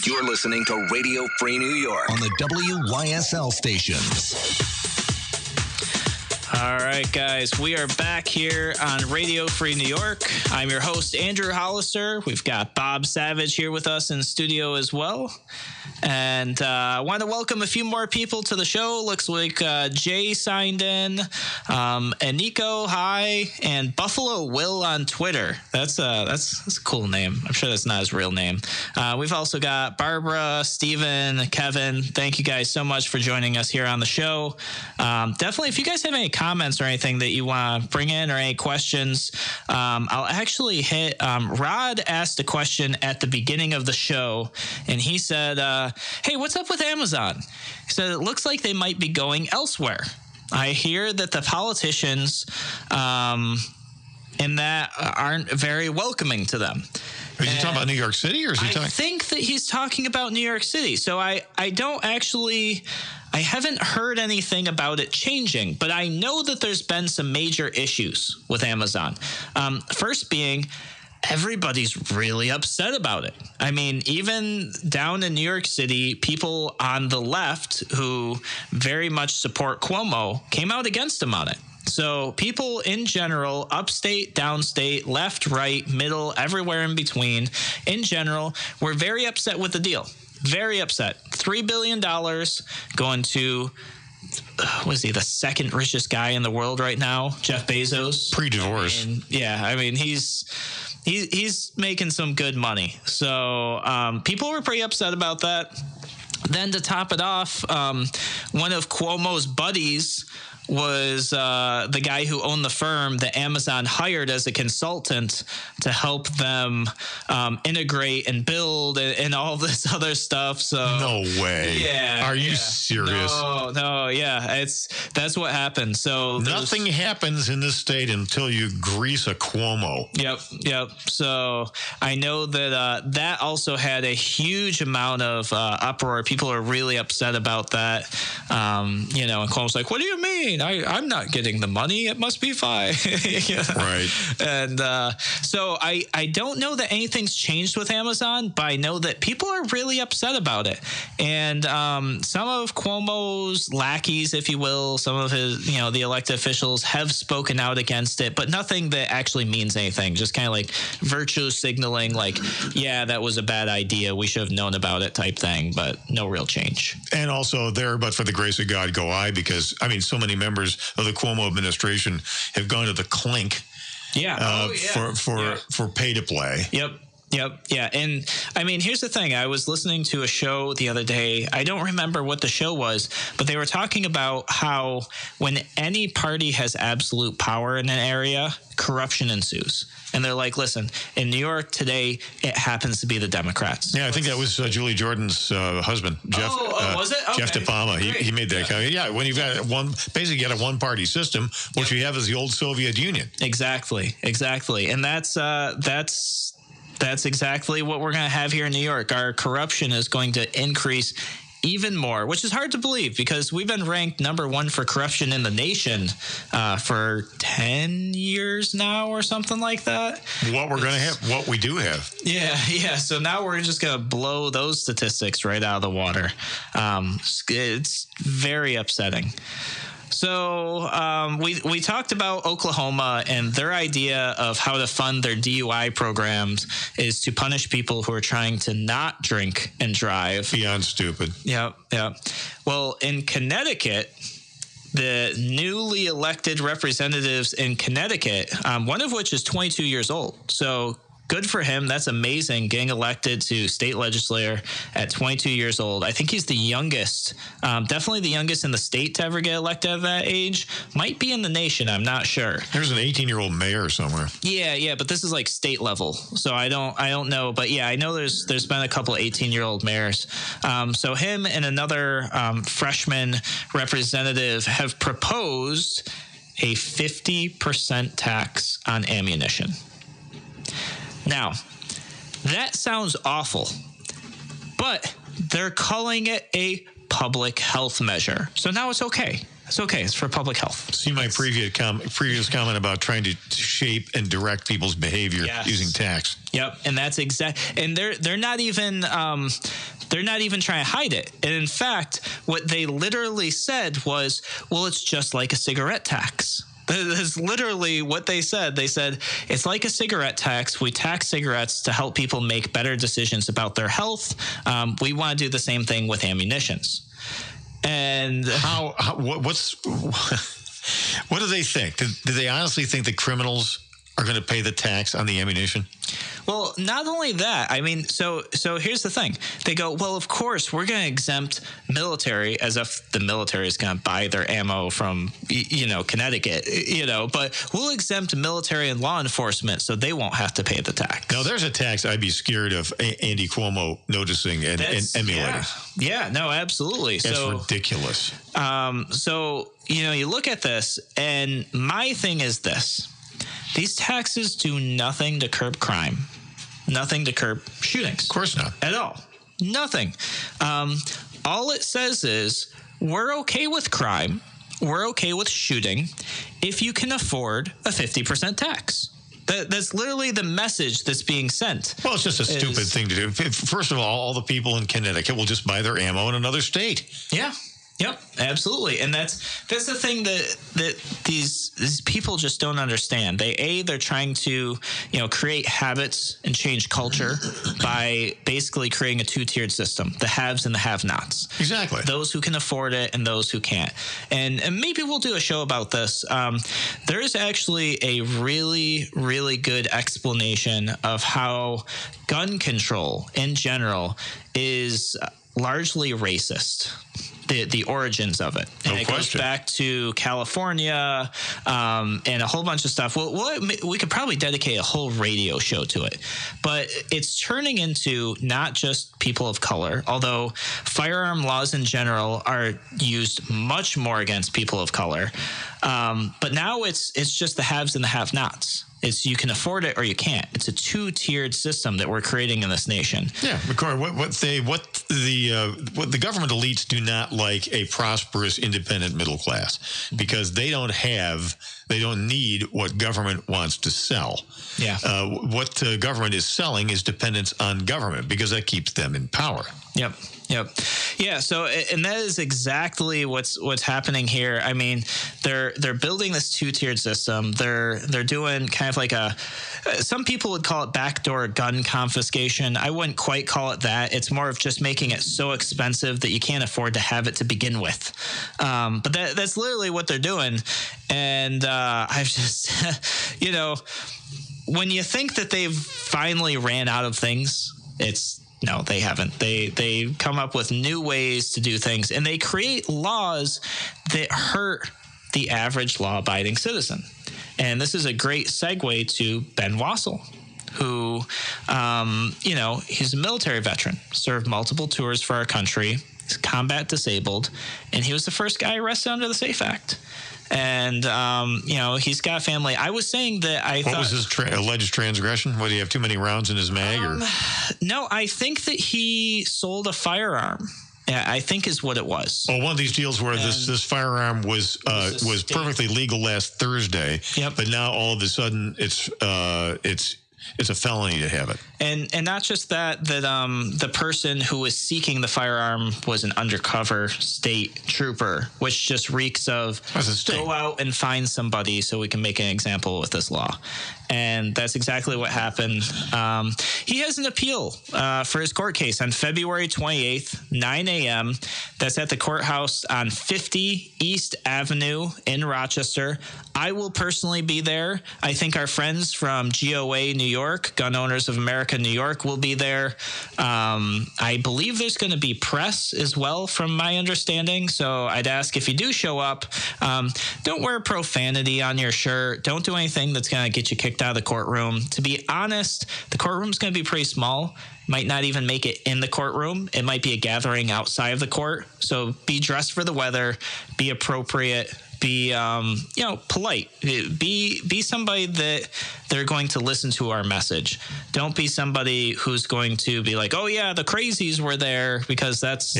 G: You're listening to Radio Free New York on the WYSL stations.
B: All right, guys, we are back here on Radio Free New York. I'm your host, Andrew Hollister. We've got Bob Savage here with us in studio as well. And I want to welcome a few more people to the show. Looks like Jay signed in, and Nico, hi, and Buffalo Will on Twitter. That's a cool name. I'm sure that's not his real name. We've also got Barbara, Steven, Kevin. Thank you guys so much for joining us here on the show. Definitely, if you guys have any comments or anything that you want to bring in or any questions, I'll actually hit. Rod asked a question at the beginning of the show, and he said, hey, what's up with Amazon? He said, it looks like they might be going elsewhere. I hear that the politicians in that aren't very welcoming to them.
C: Is he talking about New York City, or is he talking?
B: I think that he's talking about New York City. So I haven't heard anything about it changing, but I know that there's been some major issues with Amazon. First being, everybody's really upset about it. I mean, even down in New York City, people on the left who very much support Cuomo came out against him on it. So people in general, upstate, downstate, left, right, middle, everywhere in between, in general, were very upset with the deal. Very upset. $3 billion going to, was he the second richest guy in the world right now? Jeff Bezos.
C: Pre-divorce.
B: I mean, he's making some good money. So people were pretty upset about that. Then to top it off, one of Cuomo's buddies was the guy who owned the firm that Amazon hired as a consultant to help them integrate and build and all this other stuff. So
C: no way.
B: Yeah.
C: Are you serious?
B: No. Yeah. That's what happened. So
C: nothing happens in this state until you grease a Cuomo.
B: Yep. So I know that that also had a huge amount of uproar. People are really upset about that. And Cuomo's like, "What do you mean? I'm not getting the money. It must be fine."
C: Right.
B: And so I don't know that anything's changed with Amazon, but I know that people are really upset about it. And some of Cuomo's lackeys, if you will, some of his, the elected officials have spoken out against it, but nothing that actually means anything. Just kind of like virtue signaling, like, yeah, that was a bad idea. We should have known about it type thing, but no real change.
C: And also there, but for the grace of God go I, because, so many members of the Cuomo administration have gone to the clink for pay to play.
B: Yep. Yeah. And here's the thing. I was listening to a show the other day. I don't remember what the show was, but they were talking about how when any party has absolute power in an area, corruption ensues. And they're like, listen, in New York today, it happens to be the Democrats.
C: Yeah, I think that was Julie Jordan's husband, Jeff.
B: Was it? Okay.
C: Jeff DePalma. He made that comment. Yeah, when you've got basically you got a one-party system, what you have is the old Soviet Union.
B: Exactly. And that's exactly what we're going to have here in New York. Our corruption is going to increase even more, which is hard to believe because we've been ranked number one for corruption in the nation for 10 years now or something like that.
C: What we do have.
B: Yeah. So now we're just going to blow those statistics right out of the water. It's very upsetting. So we talked about Oklahoma, and their idea of how to fund their DUI programs is to punish people who are trying to not drink and drive.
C: Beyond stupid.
B: Yeah. Well, in Connecticut, the newly elected representatives in Connecticut, one of which is 22 years old. So good for him. That's amazing, getting elected to state legislator at 22 years old. I think he's the youngest, definitely the youngest in the state to ever get elected at that age. Might be in the nation. I'm not sure.
C: There's an 18-year-old mayor somewhere.
B: Yeah, but this is like state level, so I don't know. But yeah, I know there's been a couple 18-year-old mayors. So him and another freshman representative have proposed a 50% tax on ammunition. Now, that sounds awful, but they're calling it a public health measure. So now it's okay. It's okay. It's for public health.
C: See my previous comment about trying to shape and direct people's behavior using tax.
B: Yep, and that's and they're not even trying to hide it. And in fact, what they literally said was, well, it's just like a cigarette tax. That's literally what they said. They said, it's like a cigarette tax. We tax cigarettes to help people make better decisions about their health. We want to do the same thing with ammunitions. And
C: what do they think? Do they honestly think that criminals are going to pay the tax on the ammunition?
B: Well, not only that, so here's the thing. They go, well, of course, we're going to exempt military, as if the military is going to buy their ammo from, Connecticut, but we'll exempt military and law enforcement so they won't have to pay the tax.
C: Now, there's a tax I'd be scared of Andy Cuomo noticing and emulating.
B: Yeah, no, absolutely.
C: It's ridiculous.
B: So, you look at this, and my thing is this. These taxes do nothing to curb crime, nothing to curb shootings.
C: Of course not.
B: At all. Nothing. All it says is we're okay with crime, we're okay with shooting if you can afford a 50% tax. That's literally the message that's being sent.
C: Well, it's just a stupid thing to do. First of all the people in Connecticut will just buy their ammo in another state.
B: Yeah. Yep, absolutely. And that's the thing that these people just don't understand. They're trying to, create habits and change culture by basically creating a two-tiered system, the haves and the have-nots.
C: Exactly.
B: Those who can afford it and those who can't. And maybe we'll do a show about this. There is actually a really, really good explanation of how gun control in general is largely racist. The origins of it. And it goes back to California and a whole bunch of stuff. We could probably dedicate a whole radio show to it. But it's turning into not just people of color, although firearm laws in general are used much more against people of color. But now it's just the haves and the have-nots. It's you can afford it or you can't. It's a two-tiered system that we're creating in this nation. Yeah,
C: McCoy, what the government elites do not like a prosperous, independent middle class because they don't need what government wants to sell. Yeah. What government is selling is dependence on government because that keeps them in power.
B: Yep. Yeah. So, and that is exactly what's happening here. I mean, they're building this two-tiered system. They're doing kind of like some people would call it backdoor gun confiscation. I wouldn't quite call it that. It's more of just making it so expensive that you can't afford to have it to begin with. But that's literally what they're doing. And I've just, when you think that they've finally ran out of things, no, they haven't. They come up with new ways to do things, and they create laws that hurt the average law-abiding citizen. And this is a great segue to Ben Wassel, who, he's a military veteran, served multiple tours for our country, he's combat disabled, and he was the first guy arrested under the SAFE Act. And, he's got a family. I was saying that
C: What was his alleged transgression? Would he have too many rounds in his mag?
B: No, I think that he sold a firearm. Yeah, I think is what it was.
C: Well, one of these deals where this firearm was perfectly legal last Thursday. Yep. But now all of a sudden it's a felony to have it.
B: And not just that the person who was seeking the firearm was an undercover state trooper, which just reeks of go out and find somebody so we can make an example with this law. And that's exactly what happened. He has an appeal for his court case on February 28th, 9 a.m. That's at the courthouse on 50 East Avenue in Rochester. I will personally be there. I think our friends from GOA New York, Gun Owners of America New York, will be there. I believe there's going to be press as well, from my understanding. So I'd ask if you do show up, don't wear profanity on your shirt. Don't do anything that's going to get you kicked out of the courtroom. To be honest, the courtroom's going to be pretty small. Might not even make it in the courtroom. It might be a gathering outside of the court. So be dressed for the weather, be appropriate, be polite. Be somebody that they're going to listen to our message. Don't be somebody who's going to be like, oh yeah, the crazies were there, because that's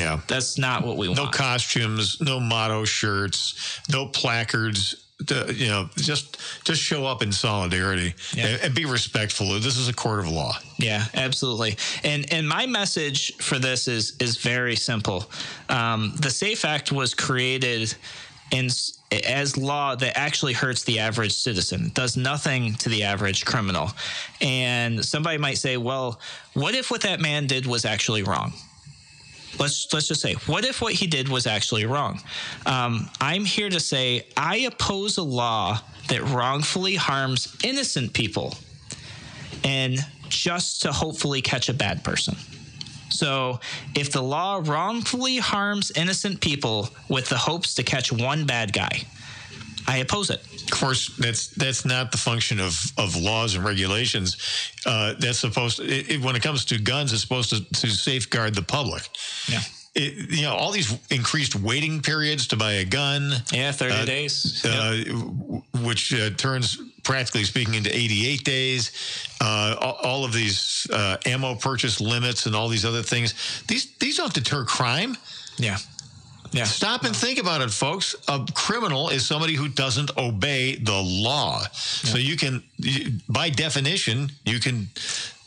B: not what we want.
C: No costumes, no motto shirts, no placards. Just show up in solidarity and be respectful. This is a court of law.
B: Yeah, absolutely. And my message for this is very simple. The SAFE Act was created as law that actually hurts the average citizen. It does nothing to the average criminal. And somebody might say, well, what if what that man did was actually wrong? Let's just say, what if what he did was actually wrong? I'm here to say I oppose a law that wrongfully harms innocent people and just to hopefully catch a bad person. So if the law wrongfully harms innocent people with the hopes to catch one bad guy, I oppose it.
C: Of course, that's not the function of laws and regulations. That's supposed to, when it comes to guns, it's supposed to safeguard the public. Yeah. All these increased waiting periods to buy a gun.
B: Yeah, 30 days.
C: Which turns, practically speaking, into 88 days. All of these ammo purchase limits and all these other things. These don't deter crime.
B: Yeah.
C: Yeah. Stop and think about it, folks. A criminal is somebody who doesn't obey the law. Yeah. So by definition, you can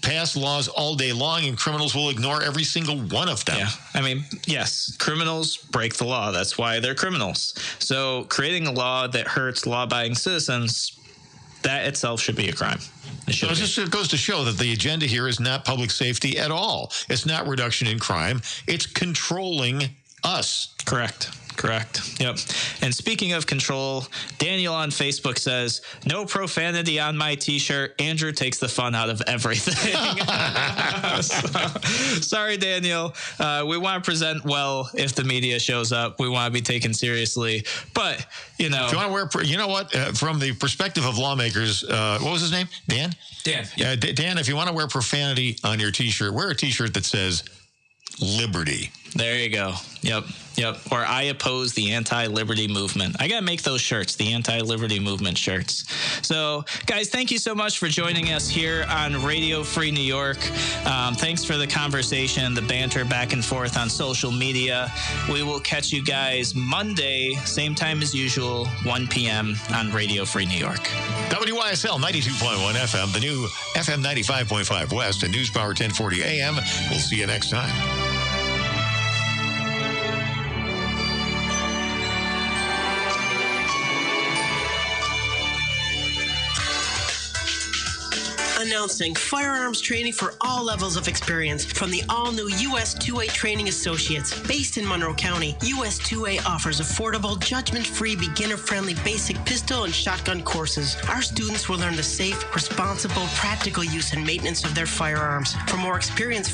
C: pass laws all day long and criminals will ignore every single one of them.
B: Yeah. I mean, yes, criminals break the law. That's why they're criminals. So creating a law that hurts law-abiding citizens, that itself should be a crime.
C: It goes to show that the agenda here is not public safety at all. It's not reduction in crime. It's controlling us.
B: Correct. Correct. Yep. And speaking of control, Daniel on Facebook says, no profanity on my t-shirt. Andrew takes the fun out of everything. Sorry, Daniel. We want to present well if the media shows up. We want to be taken seriously. But, you know.
C: If you want to wear, you know what? From the perspective of lawmakers, what was his name? Dan?
B: Dan.
C: Yeah, Dan, if you want to wear profanity on your t-shirt, wear a t-shirt that says liberty.
B: There you go. Yep. Or I oppose the anti-liberty movement. I got to make those shirts, the anti-liberty movement shirts. So, guys, thank you so much for joining us here on Radio Free New York. Thanks for the conversation, the banter back and forth on social media. We will catch you guys Monday, same time as usual, 1 p.m. on Radio Free New York.
C: WYSL 92.1 FM, the new FM 95.5 West, and News Power 1040 AM. We'll see you next time.
J: Announcing firearms training for all levels of experience from the all-new US 2A Training Associates. Based in Monroe County, US 2A offers affordable, judgment-free, beginner-friendly basic pistol and shotgun courses. Our students will learn the safe, responsible, practical use and maintenance of their firearms. For more experienced